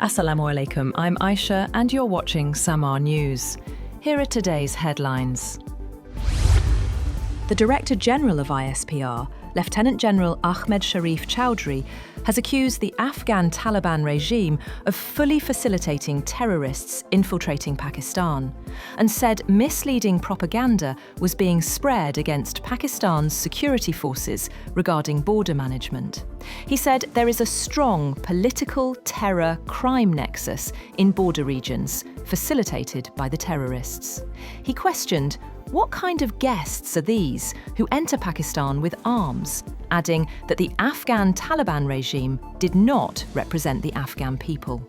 Assalamu alaikum, I'm Aisha and you're watching Samaa News. Here are today's headlines. The Director General of ISPR, Lieutenant General Ahmed Sharif Chaudhry, has accused the Afghan Taliban regime of fully facilitating terrorists infiltrating Pakistan and said misleading propaganda was being spread against Pakistan's security forces regarding border management. He said there is a strong political terror crime nexus in border regions facilitated by the terrorists. He questioned, what kind of guests are these who enter Pakistan with arms, adding that the Afghan Taliban regime did not represent the Afghan people.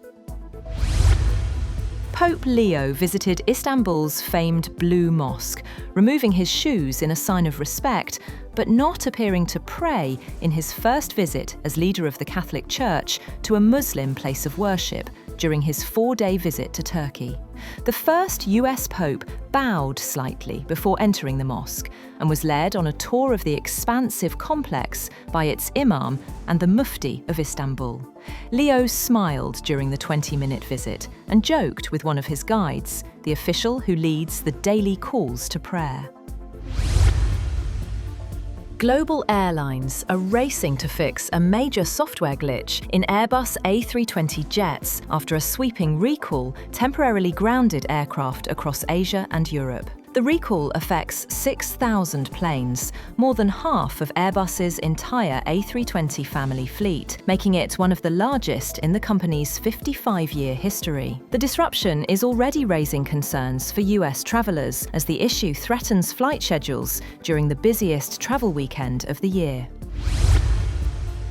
Pope Leo visited Istanbul's famed Blue Mosque, removing his shoes in a sign of respect, but not appearing to pray in his first visit as leader of the Catholic Church to a Muslim place of worship during his 4-day visit to Turkey. The first US Pope bowed slightly before entering the mosque and was led on a tour of the expansive complex by its imam and the mufti of Istanbul. Leo smiled during the 20-minute visit and joked with one of his guides, the official who leads the daily calls to prayer. Global airlines are racing to fix a major software glitch in Airbus A320 jets after a sweeping recall temporarily grounded aircraft across Asia and Europe. The recall affects 6,000 planes, more than half of Airbus's entire A320 family fleet, making it one of the largest in the company's 55-year history. The disruption is already raising concerns for US travelers, as the issue threatens flight schedules during the busiest travel weekend of the year.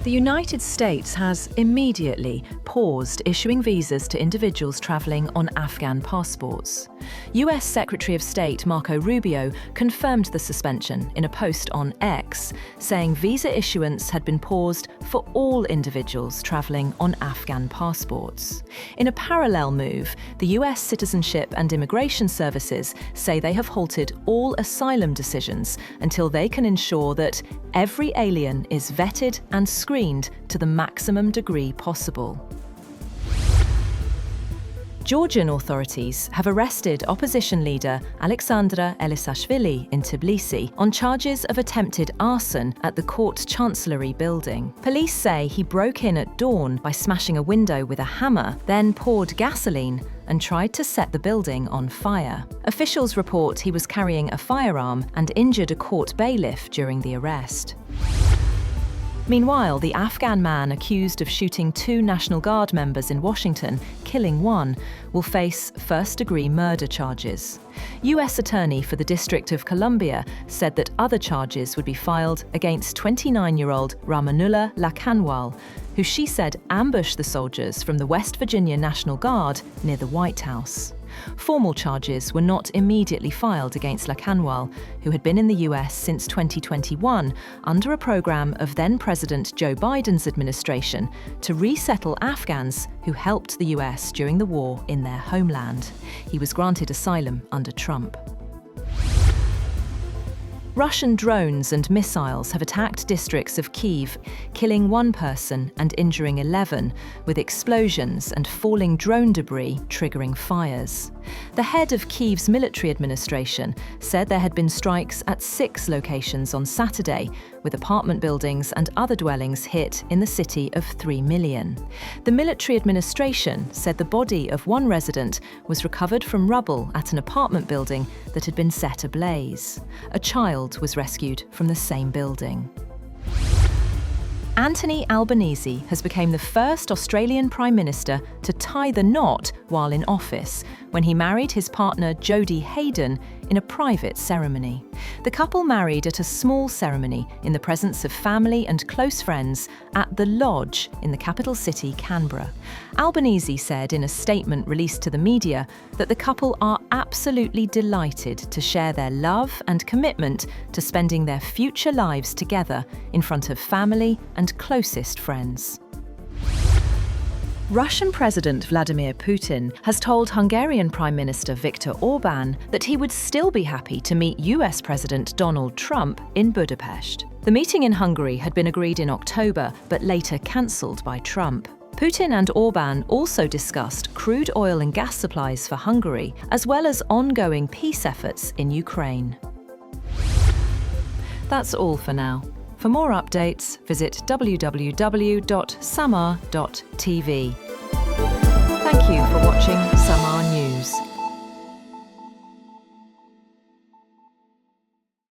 The United States has immediately paused issuing visas to individuals traveling on Afghan passports. US Secretary of State Marco Rubio confirmed the suspension in a post on X, saying visa issuance had been paused for all individuals traveling on Afghan passports. In a parallel move, the US Citizenship and Immigration Services say they have halted all asylum decisions until they can ensure that every alien is vetted and screened to the maximum degree possible. Georgian authorities have arrested opposition leader Alexandra Elisashvili in Tbilisi on charges of attempted arson at the court chancellery building. Police say he broke in at dawn by smashing a window with a hammer, then poured gasoline and tried to set the building on fire. Officials report he was carrying a firearm and injured a court bailiff during the arrest. Meanwhile, the Afghan man accused of shooting 2 National Guard members in Washington, killing one, will face first-degree murder charges. US Attorney for the District of Columbia said that other charges would be filed against 29-year-old Ramanullah Lakhanwal, who she said ambushed the soldiers from the West Virginia National Guard near the White House. Formal charges were not immediately filed against Lakhanwal, who had been in the US since 2021 under a program of then-President Joe Biden's administration to resettle Afghans who helped the US during the war in their homeland. He was granted asylum under Trump. Russian drones and missiles have attacked districts of Kyiv, killing 1 person and injuring 11, with explosions and falling drone debris triggering fires. The head of Kyiv's military administration said there had been strikes at 6 locations on Saturday, with apartment buildings and other dwellings hit in the city of 3 million. The military administration said the body of 1 resident was recovered from rubble at an apartment building that had been set ablaze. A child was rescued from the same building. Anthony Albanese has become the first Australian Prime Minister to tie the knot while in office, when he married his partner Jodie Hayden in a private ceremony. The couple married at a small ceremony in the presence of family and close friends at The Lodge in the capital city, Canberra. Albanese said in a statement released to the media that the couple are absolutely delighted to share their love and commitment to spending their future lives together in front of family and closest friends. Russian President Vladimir Putin has told Hungarian Prime Minister Viktor Orbán that he would still be happy to meet US President Donald Trump in Budapest. The meeting in Hungary had been agreed in October, but later cancelled by Trump. Putin and Orbán also discussed crude oil and gas supplies for Hungary, as well as ongoing peace efforts in Ukraine. That's all for now. For more updates, visit www.samaa.tv.